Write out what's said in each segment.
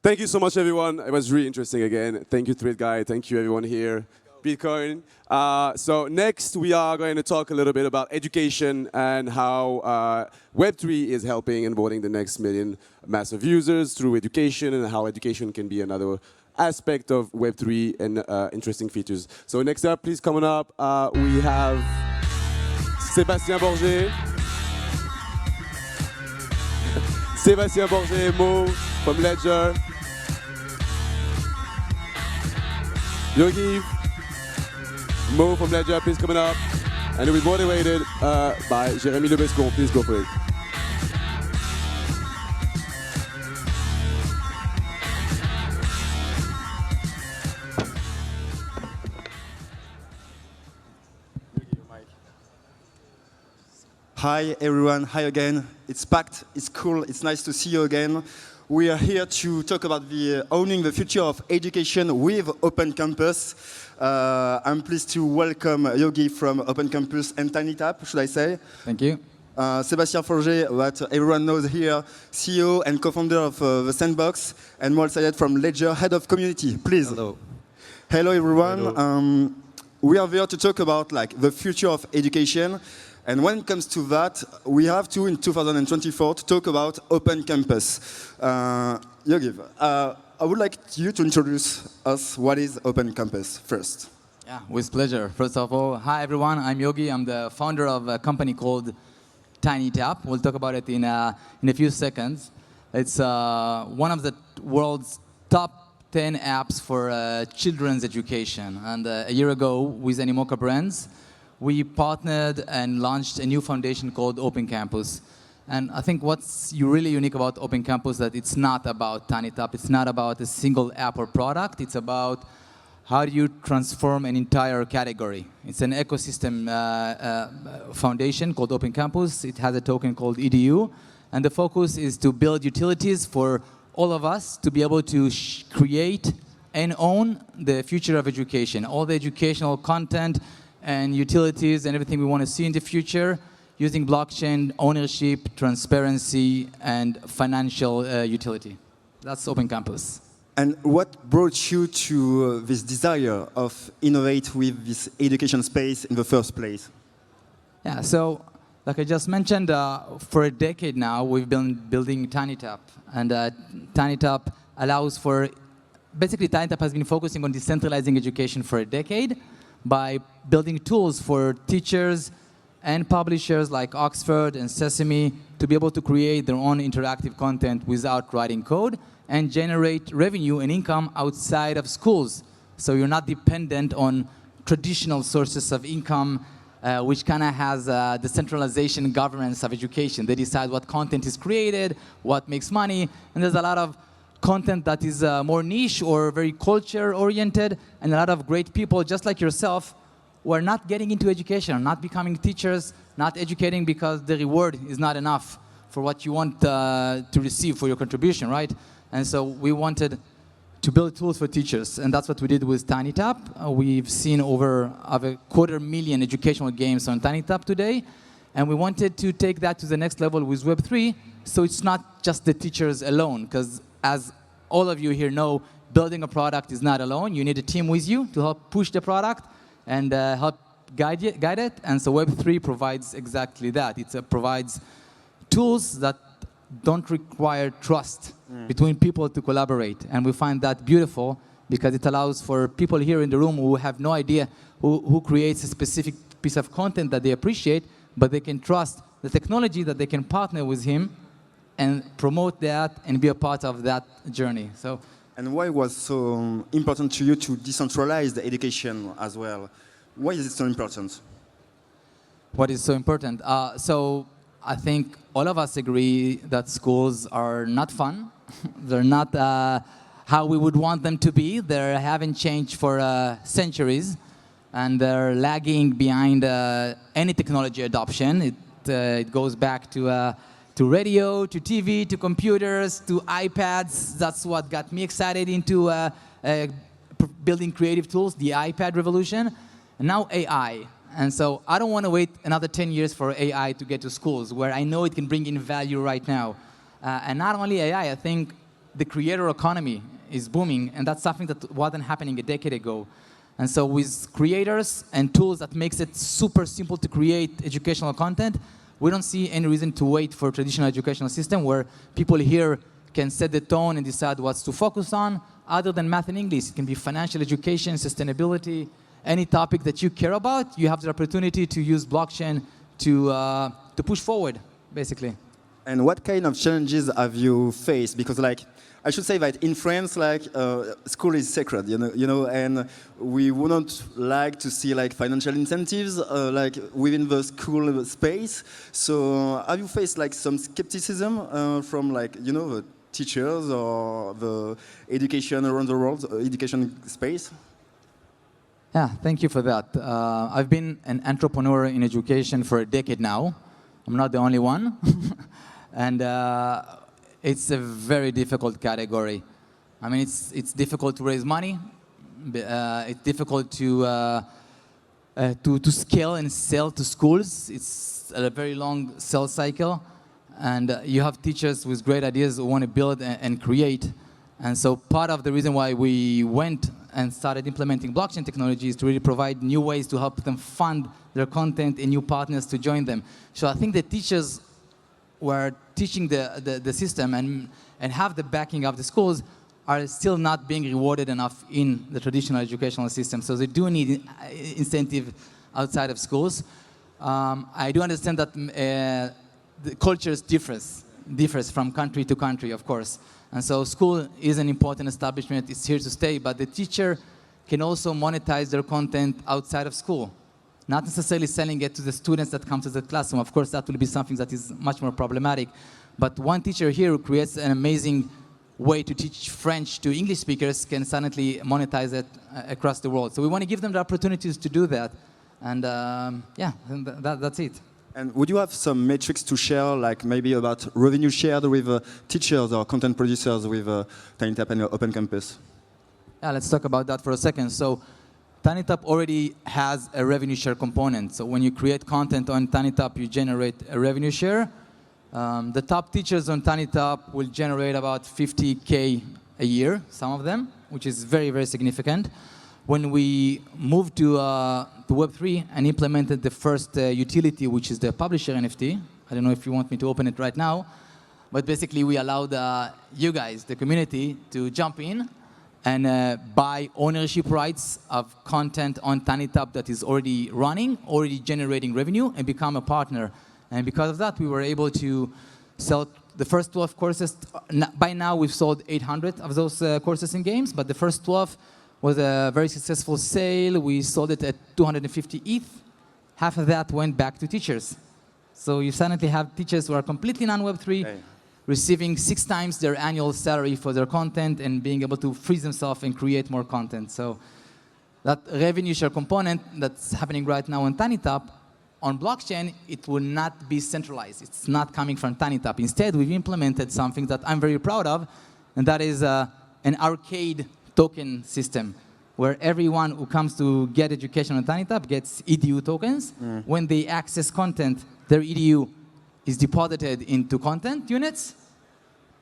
Thank you so much, everyone. It was really interesting again. Thank you, Thread Guy. Thank you, everyone here. Bitcoin. So next, we are going to talk a little bit about education and how Web3 is helping onboarding the next million massive users through education and how education can be another aspect of Web3 and interesting features. So next up, please coming up, we have Sébastien Borget. Sébastien Borget, Mo from Ledger. Yogev, Mo from Ledger, please coming up. And we'll be moderated by Jérémy Le Bescont. Please go for it. Hi everyone, hi again. It's packed, it's cool, it's nice to see you again. We are here to talk about owning the future of education with Open Campus. I'm pleased to welcome Yogi from Open Campus and TinyTap, should I say. Thank you. Sébastien Forget, what everyone knows here, CEO and co-founder of the Sandbox, and Moal Sayed from Ledger, head of community. Please. Hello. Hello everyone. Hello. We are here to talk about the future of education. And when it comes to that, we have to, in 2024, to talk about Open Campus. Yogev, I would like you to introduce us what is Open Campus first. Yeah, with pleasure. First of all, hi everyone, I'm Yogi. I'm the founder of a company called TinyTap. We'll talk about it in a few seconds. It's one of the world's top 10 apps for children's education. And a year ago, with Animoca Brands, we partnered and launched a new foundation called Open Campus. And I think what's really unique about Open Campus is that it's not about TinyTap. It's not about a single app or product. It's about how do you transform an entire category. It's an ecosystem foundation called Open Campus. It has a token called EDU. And the focus is to build utilities for all of us to be able to create and own the future of education. All the educational content and utilities and everything we want to see in the future using blockchain, ownership, transparency, and financial utility. That's Open Campus. And what brought you to this desire of innovate with this education space in the first place? Yeah, so like I just mentioned, for a decade now, we've been building TinyTap. And TinyTap allows for, basically TinyTap has been focusing on decentralizing education for a decade by building tools for teachers and publishers like Oxford and Sesame to be able to create their own interactive content without writing code and generate revenue and income outside of schools. So you're not dependent on traditional sources of income, which kind of has the centralization and governance of education. They decide what content is created, what makes money, and there's a lot of content that is more niche or very culture-oriented, and a lot of great people, just like yourself, who are not getting into education, not becoming teachers, not educating because the reward is not enough for what you want to receive for your contribution, right? And so we wanted to build tools for teachers, and that's what we did with TinyTap. We've seen over 250,000 educational games on TinyTap today, and we wanted to take that to the next level with Web3, so it's not just the teachers alone, because as all of you here know, building a product is not alone. You need a team with you to help push the product and help guide it. And so Web3 provides exactly that. It provides tools that don't require trust between people to collaborate. And we find that beautiful because it allows for people here in the room who have no idea who creates a specific piece of content that they appreciate, but they can trust the technology that they can partner with him and promote that and be a part of that journey. So, and why was it so important to you to decentralize the education as well? Why is it so important? What is so important? So I think all of us agree that schools are not fun. They're not how we would want them to be. They haven't changed for centuries, and they're lagging behind any technology adoption. It goes back to radio, to TV, to computers, to iPads. That's what got me excited into building creative tools, the iPad revolution, and now AI. And so I don't want to wait another 10 years for AI to get to schools, where I know it can bring in value right now. And not only AI, I think the creator economy is booming, and that's something that wasn't happening a decade ago. And so with creators and tools that makes it super simple to create educational content, we don't see any reason to wait for a traditional educational system where people here can set the tone and decide what to focus on. Other than math and English, it can be financial education, sustainability, any topic that you care about. You have the opportunity to use blockchain to push forward, basically. And what kind of challenges have you faced? Because, like, I should say that in France, like, school is sacred, and we wouldn't like to see like financial incentives like within the school space. So, have you faced like some skepticism from like the teachers or the education around the world, education space? Yeah, thank you for that. I've been an entrepreneur in education for a decade now. I'm not the only one. And it's a very difficult category. I mean, it's difficult to raise money. It's difficult to scale and sell to schools. It's a very long sales cycle. And you have teachers with great ideas who want to build and create. And so part of the reason why we went and started implementing blockchain technology is to really provide new ways to help them fund their content and new partners to join them. So I think the teachers who are teaching the system and have the backing of the schools are still not being rewarded enough in the traditional educational system. So they do need incentive outside of schools. I do understand that the cultures differs from country to country, of course. And so school is an important establishment. It's here to stay. But the teacher can also monetize their content outside of school, not necessarily selling it to the students that come to the classroom. Of course, that will be something that is much more problematic. But one teacher here who creates an amazing way to teach French to English speakers can suddenly monetize it across the world. So we want to give them the opportunities to do that. And that's it. And would you have some metrics to share, like maybe about revenue shared with teachers or content producers with TinyTap and Open Campus? Yeah, let's talk about that for a second. So TinyTap already has a revenue share component. So when you create content on TinyTap, you generate a revenue share. The top teachers on TinyTap will generate about 50K a year, some of them, which is very, very significant. When we moved to Web3 and implemented the first utility, which is the publisher NFT, I don't know if you want me to open it right now, but basically we allowed you guys, the community, to jump in and buy ownership rights of content on TinyTap that is already running, already generating revenue, and become a partner. And because of that, we were able to sell the first 12 courses. By now, we've sold 800 of those courses in games, but the first 12 was a very successful sale. We sold it at 250 ETH. Half of that went back to teachers. So you suddenly have teachers who are completely non-Web3, receiving 6 times their annual salary for their content and being able to freeze themselves and create more content. So that revenue share component that's happening right now on TinyTap, on blockchain, it will not be centralized. It's not coming from TinyTap. Instead, we've implemented something that I'm very proud of, and that is an arcade token system, where everyone who comes to get education on TinyTap gets EDU tokens. When they access content, their EDU is deposited into content units,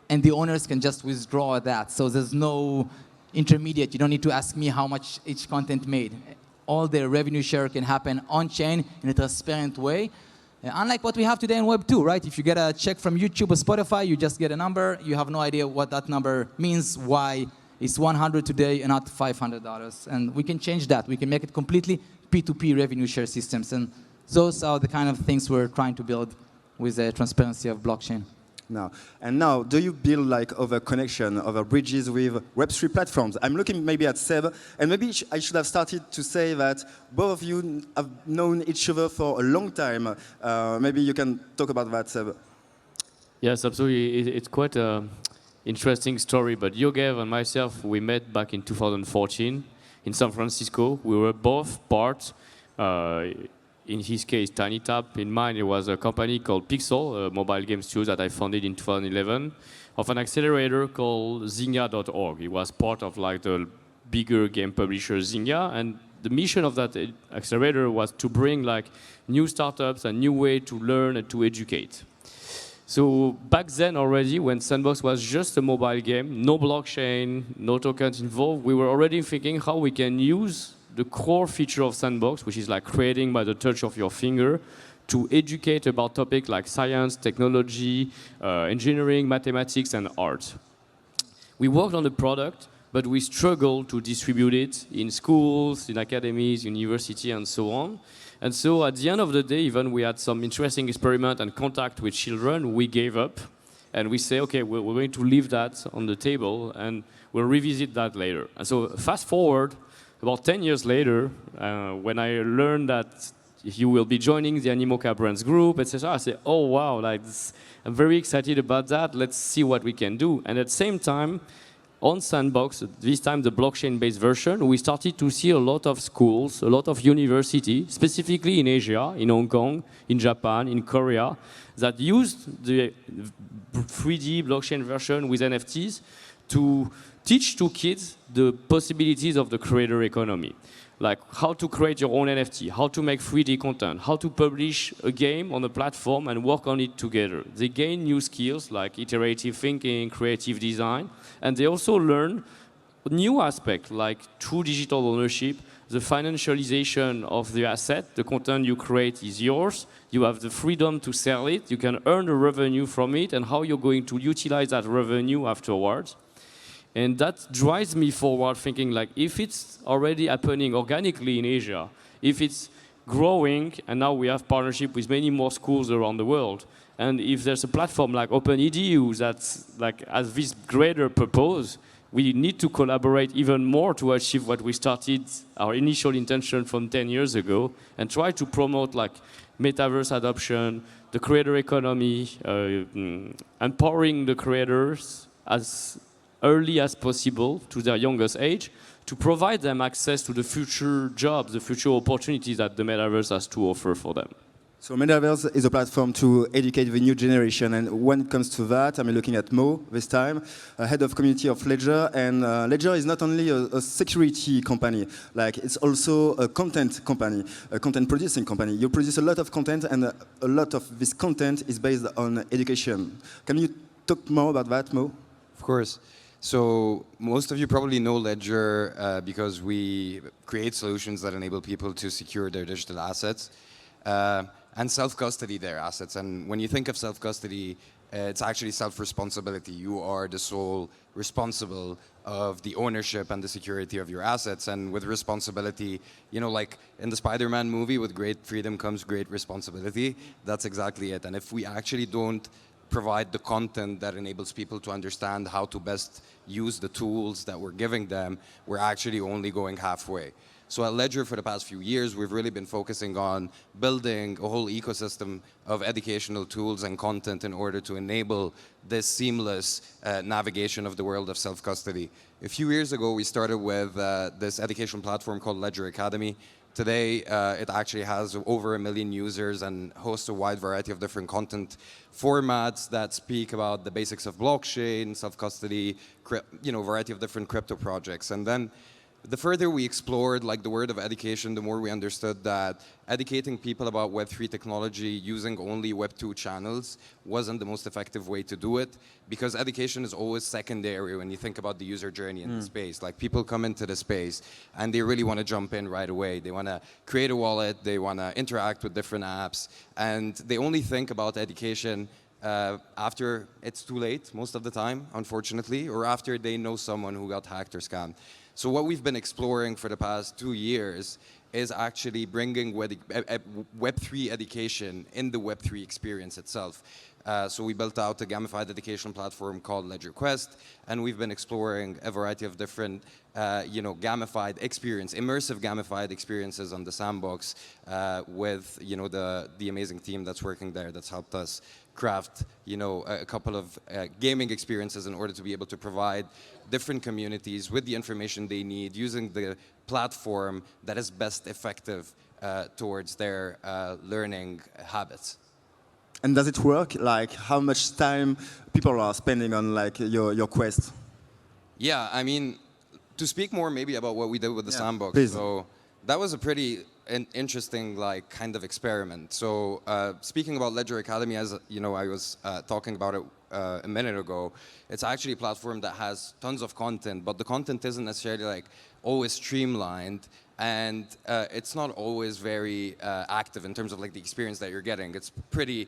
and the owners can just withdraw that. So there's no intermediate. You don't need to ask me how much each content made. All the revenue share can happen on-chain in a transparent way. Unlike what we have today in Web 2, right? If you get a check from YouTube or Spotify, you just get a number. You have no idea what that number means, why it's $100 today and not $500. And we can change that. We can make it completely P2P revenue share systems. And those are the kind of things we're trying to build with the transparency of blockchain. Now, do you build like other connection, other bridges with Web3 platforms? I'm looking maybe at Seb, and maybe I should have started to say that both of you have known each other for a long time. Maybe you can talk about that, Seb. Yes, absolutely. It's quite an interesting story, but Yogev and myself, we met back in 2014 in San Francisco. We were both part in his case, TinyTap. In mine, it was a company called Pixel, a mobile game studio that I founded in 2011, of an accelerator called Zynga.org. It was part of like the bigger game publisher Zynga, and the mission of that accelerator was to bring like new startups and new way to learn and to educate. So back then already, when Sandbox was just a mobile game, no blockchain, no tokens involved, we were already thinking how we can use the core feature of Sandbox, which is like creating by the touch of your finger, to educate about topics like science, technology, engineering, mathematics, and art. We worked on the product, but we struggled to distribute it in schools, in academies, university, and so on. And so at the end of the day, even we had some interesting experiment and contact with children, we gave up. And we say, okay, we're going to leave that on the table, and we'll revisit that later. And so fast forward, about 10 years later, when I learned that you will be joining the Animoca Brands group, etc., I say, oh, wow, like this, I'm very excited about that. Let's see what we can do. And at the same time, on Sandbox, this time the blockchain-based version, we started to see a lot of schools, a lot of universities, specifically in Asia, in Hong Kong, in Japan, in Korea, that used the 3D blockchain version with NFTs to teach to kids the possibilities of the creator economy. Like how to create your own NFT, how to make 3D content, how to publish a game on a platform and work on it together. They gain new skills like iterative thinking, creative design, and they also learn new aspects like true digital ownership, the financialization of the asset, the content you create is yours, you have the freedom to sell it, you can earn a revenue from it, and how you're going to utilize that revenue afterwards. And that drives me forward thinking like if it's already happening organically in Asia, if it's growing, and now we have partnership with many more schools around the world, and if there's a platform like OpenEDU that's like has this greater purpose, we need to collaborate even more to achieve what we started, our initial intention from 10 years ago, and try to promote like metaverse adoption, the creator economy, empowering the creators as early as possible to their youngest age, to provide them access to the future jobs, the future opportunities that the metaverse has to offer for them. So Metaverse is a platform to educate the new generation, and when it comes to that, I'm looking at Mo this time, head of community of Ledger, and Ledger is not only a security company, like it's also a content company, a content producing company. You produce a lot of content, and a lot of this content is based on education. Can you talk more about that, Mo? Of course. So most of you probably know Ledger because we create solutions that enable people to secure their digital assets and self-custody their assets. And when you think of self-custody, it's actually self-responsibility. You are the sole responsible of the ownership and the security of your assets. And with responsibility, you know, like in the Spider-Man movie, with great freedom comes great responsibility. That's exactly it. And if we actually don't provide the content that enables people to understand how to best use the tools that we're giving them, we're actually only going halfway. So at Ledger for the past few years, we've really been focusing on building a whole ecosystem of educational tools and content in order to enable this seamless navigation of the world of self-custody. A few years ago, we started with this education platform called Ledger Academy. Today, it actually has over 1 million users and hosts a wide variety of different content formats that speak about the basics of blockchain, self-custody, you know, variety of different crypto projects. And then the further we explored like the word of education, the more we understood that educating people about Web3 technology using only Web2 channels wasn't the most effective way to do it, because education is always secondary when you think about the user journey in the space. Like people come into the space and they really want to jump in right away. They want to create a wallet, they want to interact with different apps, and they only think about education after it's too late most of the time, unfortunately, or after they know someone who got hacked or scammed. So what we've been exploring for the past 2 years is actually bringing Web3 education in the Web3 experience itself. So we built out a gamified education platform called Ledger Quest, and we've been exploring a variety of different, gamified experience, immersive gamified experiences on the Sandbox with, the amazing team that's working there that's helped us craft, a couple of gaming experiences in order to be able to provide different communities with the information they need using the platform that is best effective towards their learning habits. And does it work? Like how much time people are spending on like your quest? Yeah, I mean, to speak more maybe about what we did with the Sandbox. Please. So that was a pretty an interesting like kind of experiment. So speaking about Ledger Academy, as you know, I was talking about it a minute ago. It's actually a platform that has tons of content, but the content isn't necessarily like always streamlined, and it's not always very active in terms of like the experience that you're getting. It's pretty,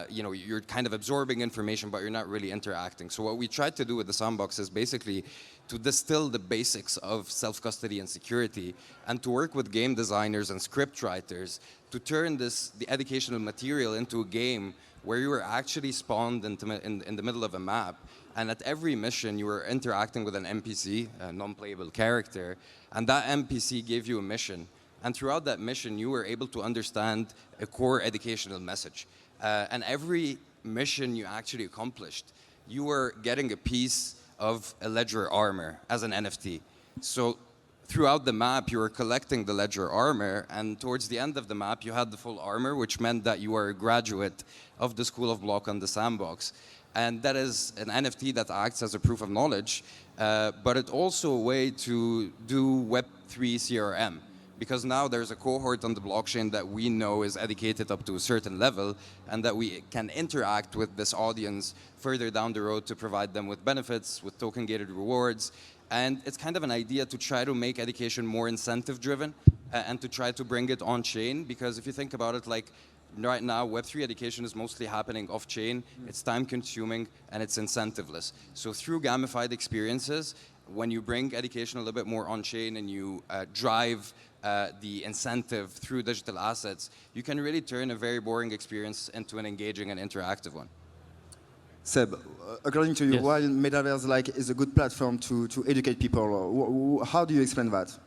you know, you're kind of absorbing information, but you're not really interacting. So what we tried to do with the Sandbox is basically to distill the basics of self-custody and security, and to work with game designers and script writers to turn the educational material into a game where you were actually spawned in the middle of a map. And at every mission, you were interacting with an NPC, a non-playable character, and that NPC gave you a mission. And throughout that mission, you were able to understand a core educational message. And every mission you actually accomplished, you were getting a piece of a Ledger armor as an NFT. So throughout the map, you were collecting the Ledger armor, and towards the end of the map, you had the full armor, which meant that you were a graduate of the School of Block on the Sandbox. And that is an NFT that acts as a proof of knowledge, but it's also a way to do Web3 CRM. Because now there's a cohort on the blockchain that we know is educated up to a certain level, and that we can interact with this audience further down the road to provide them with benefits, with token-gated rewards. And it's kind of an idea to try to make education more incentive-driven and to try to bring it on-chain. Because if you think about it, like right now, Web3 education is mostly happening off-chain. It's time-consuming and it's incentiveless. So through gamified experiences, when you bring education a little bit more on-chain and you drive the incentive through digital assets, you can really turn a very boring experience into an engaging and interactive one. Seb, according to you, Yes. why Metaverse is a good platform to educate people? How do you explain that?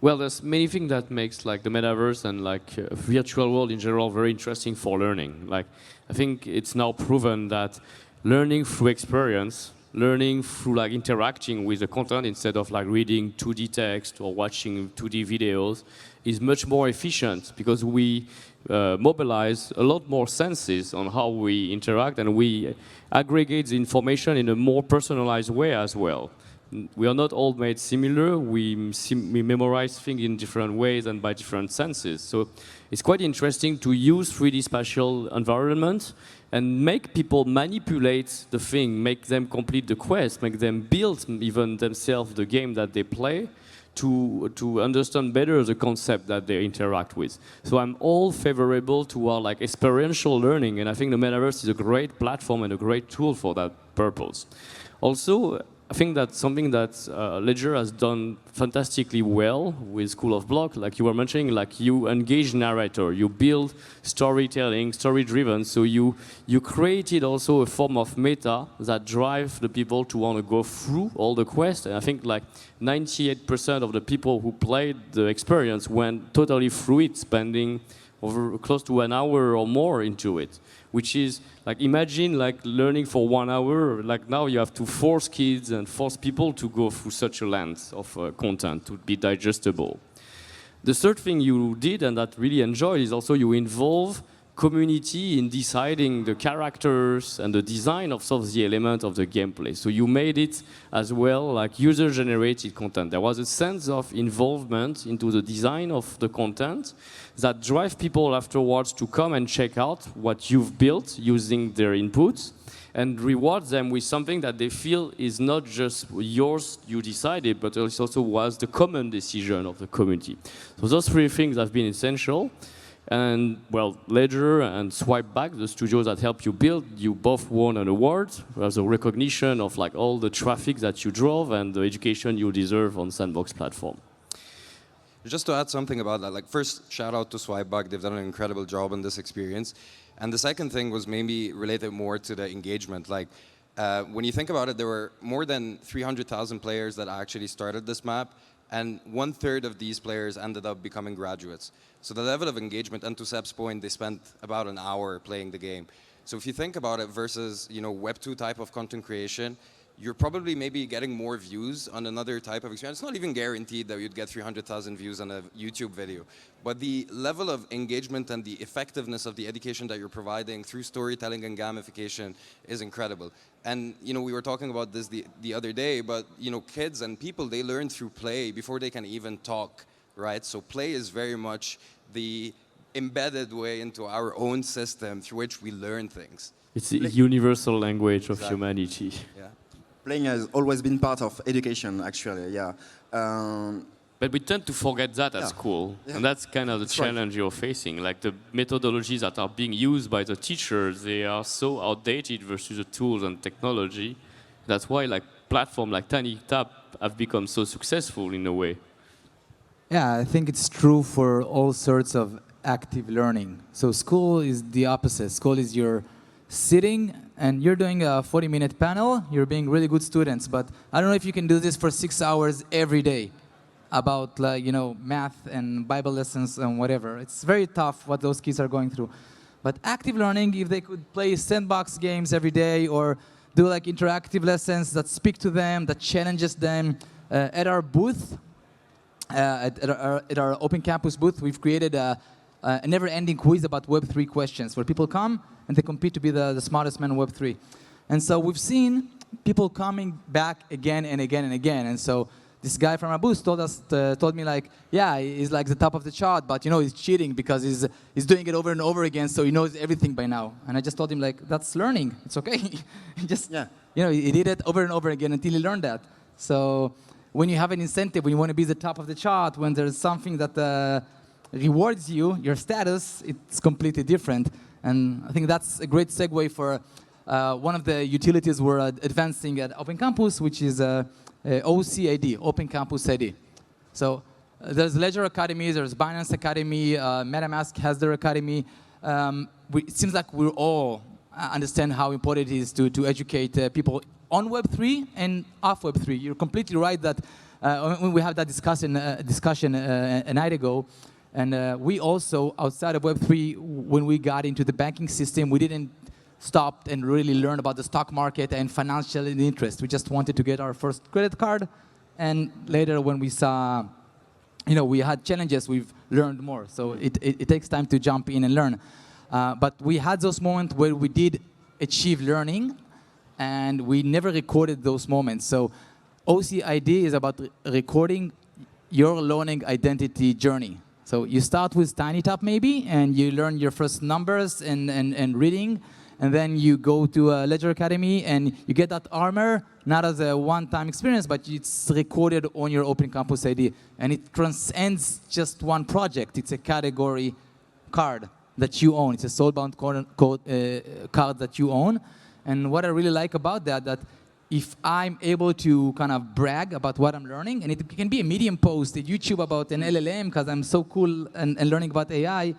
Well, there's many things that makes like the metaverse and like virtual world in general very interesting for learning. Like, I think it's now proven that learning through experience, learning through like interacting with the content instead of like reading 2D text or watching 2D videos is much more efficient, because we mobilize a lot more senses on how we interact, and we aggregate the information in a more personalized way as well. We are not all made similar. We memorize things in different ways and by different senses. So it's quite interesting to use 3D spatial environment and make people manipulate the thing, make them complete the quest, make them build even themselves the game that they play to understand better the concept that they interact with. So I'm all favorable to our like experiential learning, and I think the metaverse is a great platform and a great tool for that purpose. Also, I think that's something that Ledger has done fantastically well with School of Block. Like you were mentioning, like you engage narrator, you build storytelling, story-driven. So you created also a form of meta that drive the people to want to go through all the quests. And I think like 98% of the people who played the experience went totally through it, spending over close to an hour or more into it, which is like, imagine like learning for 1 hour. Like now you have to force kids and force people to go through such a length of content to be digestible. The third thing you did, and that really enjoyed, is also you involve community in deciding the characters and the design of some of the elements of the gameplay. So you made it as well like user-generated content. There was a sense of involvement into the design of the content that drive people afterwards to come and check out what you've built using their inputs, and reward them with something that they feel is not just yours, you decided, but it also was the common decision of the community. So those three things have been essential. And well, Ledger and Swipeback, the studios that help you build, you both won an award as a recognition of like all the traffic that you drove and the education you deserve on Sandbox platform. Just to add something about that, like first, shout out to Swipeback. They've done an incredible job in this experience. And the second thing was maybe related more to the engagement. Like when you think about it, there were more than 300,000 players that actually started this map, and 1/3 of these players ended up becoming graduates. So the level of engagement, and to Seb's point, they spent about an hour playing the game. So if you think about it versus, you know, Web2 type of content creation, you're probably maybe getting more views on another type of experience. It's not even guaranteed that you'd get 300,000 views on a YouTube video. But the level of engagement and the effectiveness of the education that you're providing through storytelling and gamification is incredible. And, you know, we were talking about this the other day, but, you know, kids and people, they learn through play before they can even talk right? So play is very much the embedded way into our own system through which we learn things. It's a universal language of Exactly. humanity. Yeah. Playing has always been part of education, actually, yeah. But we tend to forget that at school, and that's kind of the challenge you're facing. Like the methodologies that are being used by the teachers, they are so outdated versus the tools and technology. That's why like platforms like TinyTap have become so successful in a way. Yeah, I think it's true for all sorts of active learning. So school is the opposite. School is you're sitting and you're doing a 40-minute panel, you're being really good students, but I don't know if you can do this for 6 hours every day about math and Bible lessons and whatever. It's very tough what those kids are going through. But active learning, if they could play sandbox games every day or do like interactive lessons that speak to them, that challenges them. At our booth, at our Open Campus booth, we've created a never-ending quiz about Web3 questions where people come and they compete to be the smartest man in Web3. And so we've seen people coming back again and again and again. And so this guy from our booth told me like, yeah, he's like the top of the chart, but he's cheating because he's doing it over and over again, so he knows everything by now. And I just told him like, that's learning. It's okay. He did it over and over again until he learned that. So when you have an incentive, when you want to be the top of the chart, when there's something that rewards you, your status, it's completely different. And I think that's a great segue for one of the utilities we're advancing at Open Campus, which is OCID, Open Campus ID. So there's Ledger Academy, there's Binance Academy, MetaMask has their academy. It seems like we all understand how important it is to educate people on Web3 and off Web3. You're completely right that when we had that discussion a night ago, and we also, outside of Web3, when we got into the banking system, we didn't stop and really learn about the stock market and financial interest. We just wanted to get our first credit card, and later when we saw, we had challenges, we've learned more. So it takes time to jump in and learn. But we had those moments where we did achieve learning, and we never recorded those moments. So OCID is about recording your learning identity journey. So you start with TinyTap maybe, and you learn your first numbers and reading, and then you go to a Ledger Academy and you get that armor, not as a one-time experience, but it's recorded on your Open Campus ID. And it transcends just one project. It's a category card that you own. It's a soulbound card that you own. And what I really like about that if I'm able to kind of brag about what I'm learning, and it can be a Medium post, a YouTube about an LLM, because I'm so cool and learning about AI,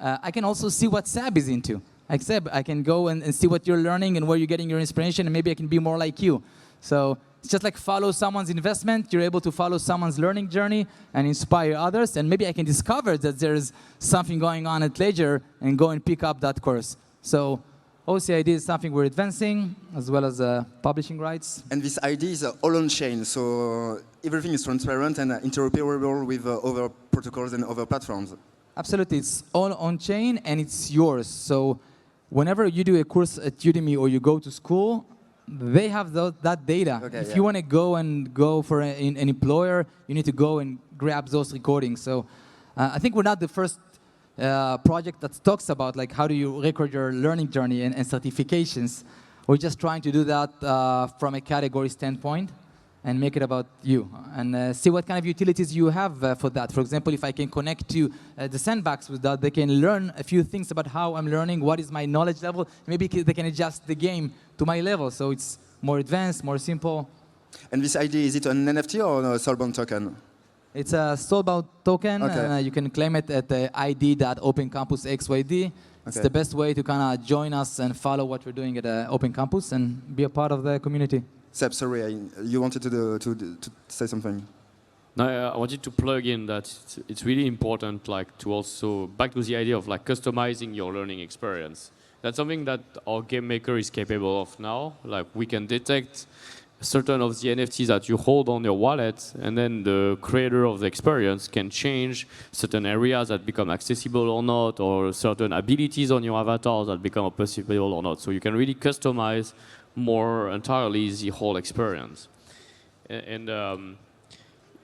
I can also see what Seb is into. Like Seb, I can go and see what you're learning and where you're getting your inspiration, and maybe I can be more like you. So it's just like follow someone's investment. You're able to follow someone's learning journey and inspire others, and maybe I can discover that there's something going on at Ledger and go and pick up that course. So OCID is something we're advancing, as well as publishing rights. And this ID is all on chain, so everything is transparent and interoperable with other protocols and other platforms. Absolutely, it's all on chain and it's yours. So whenever you do a course at Udemy or you go to school, they have that data. Okay, if you want to go for an employer, you need to go and grab those recordings. So I think we're not the first project that talks about like how do you record your learning journey and certifications. We're just trying to do that from a category standpoint and make it about you and see what kind of utilities you have for that. For example, if I can connect to the Sandbox with that, they can learn a few things about how I'm learning, what is my knowledge level. Maybe they can adjust the game to my level, so it's more advanced, more simple. And this ID, is it an NFT or a soulbound token? It's a soulbound token, Okay. and you can claim it at id.opencampusxyd. It's the best way to kind of join us and follow what we're doing at Open Campus and be a part of the community. Seb, sorry, you wanted to say something. No, I wanted to plug in that it's really important, like, to also back to the idea of like customizing your learning experience. That's something that our game maker is capable of now. Like, we can detect certain of the NFTs that you hold on your wallet, and then the creator of the experience can change certain areas that become accessible or not, or certain abilities on your avatars that become possible or not. So you can really customize more entirely the whole experience. And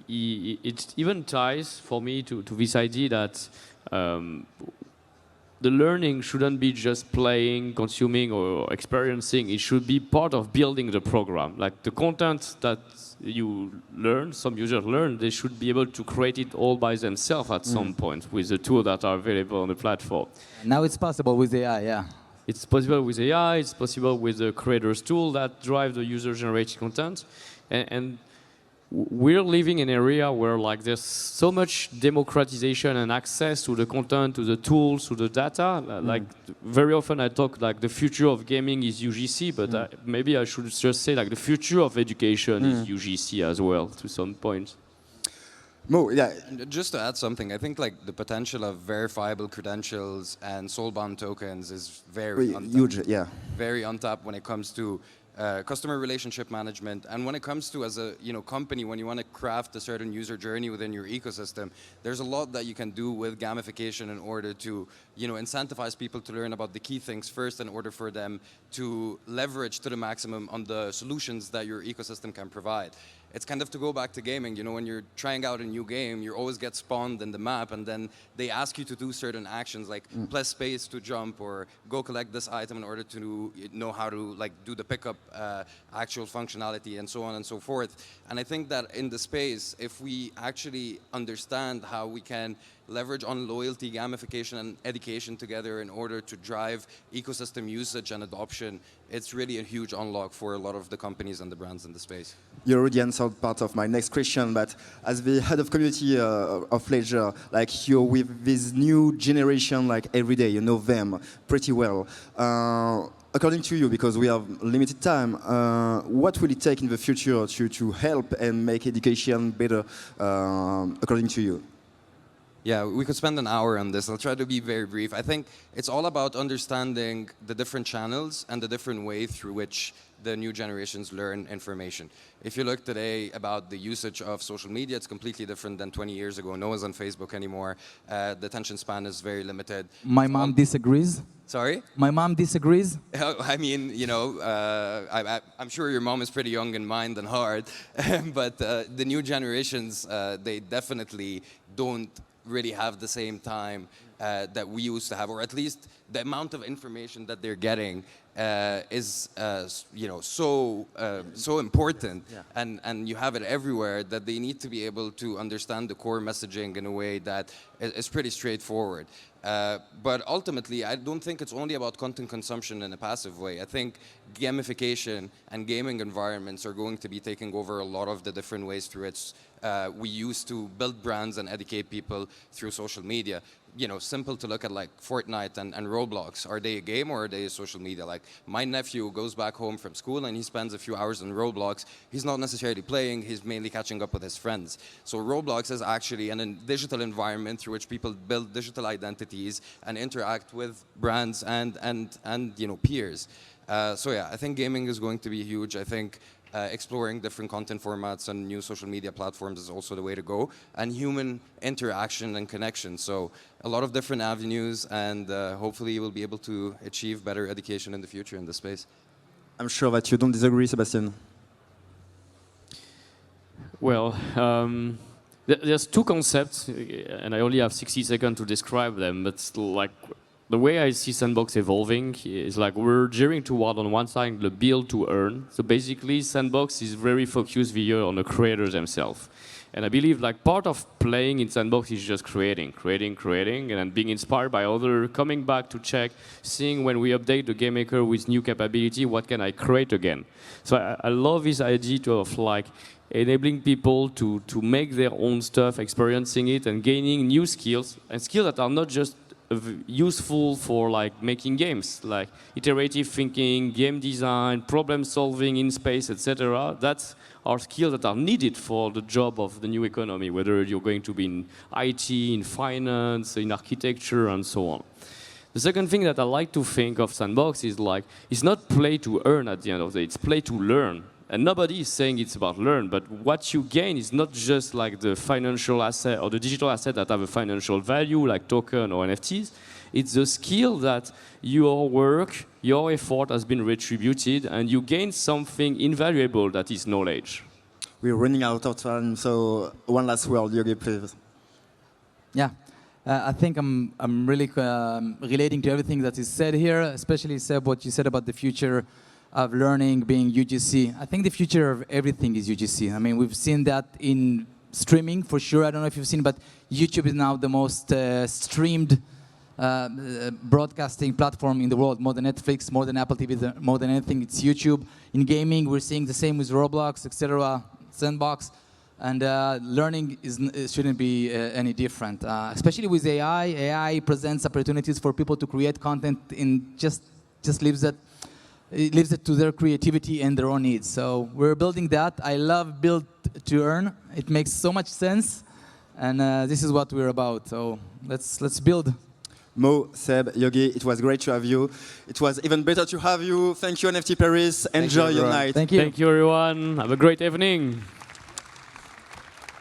it even ties for me to this idea that the learning shouldn't be just playing, consuming, or experiencing. It should be part of building the program. Like the content that you learn, some users learn, they should be able to create it all by themselves at some point with the tools that are available on the platform. Now it's possible with AI, yeah. It's possible with AI, it's possible with the creators tool that drive the user-generated content. And we're living in an area where like there's so much democratization and access to the content, to the tools, to the data. Like very often I talk like the future of gaming is UGC, but maybe I should just say like the future of education is UGC as well to some point. Mo, yeah. And just to add something, I think like the potential of verifiable credentials and soul-bound tokens is very huge, yeah. very untapped when it comes to customer relationship management, and when it comes to as a company, when you want to craft a certain user journey within your ecosystem, there's a lot that you can do with gamification in order to incentivize people to learn about the key things first in order for them to leverage to the maximum on the solutions that your ecosystem can provide. It's kind of to go back to gaming, when you're trying out a new game, you always get spawned in the map and then they ask you to do certain actions like press space to jump or go collect this item in order to know how to like do the pickup actual functionality and so on and so forth. And I think that in the space, if we actually understand how we can leverage on loyalty, gamification, and education together in order to drive ecosystem usage and adoption, it's really a huge unlock for a lot of the companies and the brands in the space. You already answered part of my next question, but as the head of community of Ledger, like you're with this new generation, like every day, you know them pretty well. According to you, because we have limited time, what will it take in the future to help and make education better, according to you? Yeah, we could spend an hour on this. I'll try to be very brief. I think it's all about understanding the different channels and the different way through which the new generations learn information. If you look today about the usage of social media, it's completely different than 20 years ago. No one's on Facebook anymore. The attention span is very limited. My mom disagrees. Sorry? My mom disagrees. I mean, I'm sure your mom is pretty young in mind and heart, but the new generations, they definitely don't really have the same time that we used to have, or at least the amount of information that they're getting is so important, and you have it everywhere that they need to be able to understand the core messaging in a way that is pretty straightforward. But ultimately, I don't think it's only about content consumption in a passive way. I think gamification and gaming environments are going to be taking over a lot of the different ways through which we used to build brands and educate people through social media. Simple to look at like Fortnite and Roblox. Are they a game or are they a social media? Like my nephew goes back home from school and he spends a few hours on Roblox. He's not necessarily playing, he's mainly catching up with his friends. So Roblox is actually a digital environment through which people build digital identities and interact with brands and peers. So yeah, I think gaming is going to be huge. I think exploring different content formats and new social media platforms is also the way to go, and human interaction and connection. So a lot of different avenues, and hopefully we'll be able to achieve better education in the future in this space. I'm sure that you don't disagree, Sébastien. Well, there's two concepts, and I only have 60 seconds to describe them, but like the way I see Sandbox evolving is like we're gearing toward, on one side, the build to earn. So basically, Sandbox is very focused via on the creators themselves. And I believe like part of playing in Sandbox is just creating, and then being inspired by others, coming back to check, seeing when we update the game maker with new capability, what can I create again? So I love this idea of like enabling people to make their own stuff, experiencing it, and gaining new skills, and skills that are not just useful for like making games, like iterative thinking, game design, problem solving in space, etc. That's our skills that are needed for the job of the new economy, whether you're going to be in IT, in finance, in architecture, and so on. The second thing that I like to think of Sandbox is like, it's not play to earn at the end of the day, it's play to learn. And nobody is saying it's about learn, but what you gain is not just like the financial asset or the digital asset that have a financial value, like token or NFTs. It's the skill that your work, your effort has been retributed, and you gain something invaluable that is knowledge. we're running out of time. So one last word, Yogi, please. Yeah, I think I'm really relating to everything that is said here, especially Seb, what you said about the future of learning being UGC. I think the future of everything is UGC. I mean, we've seen that in streaming for sure. I don't know if you've seen, but YouTube is now the most streamed broadcasting platform in the world, more than Netflix, more than Apple TV, more than anything. It's YouTube. In gaming, we're seeing the same with Roblox, etc., Sandbox. And learning shouldn't be any different, especially with AI. AI presents opportunities for people to create content in just leaves it to their creativity and their own needs. So we're building that. I love build to earn. It makes so much sense, and this is what we're about. So let's build. Mo, Seb, Yogi, it was great to have you. It was even better to have you. Thank you, NFT Paris. Enjoy your night. Thank you. Thank you, everyone. Have a great evening.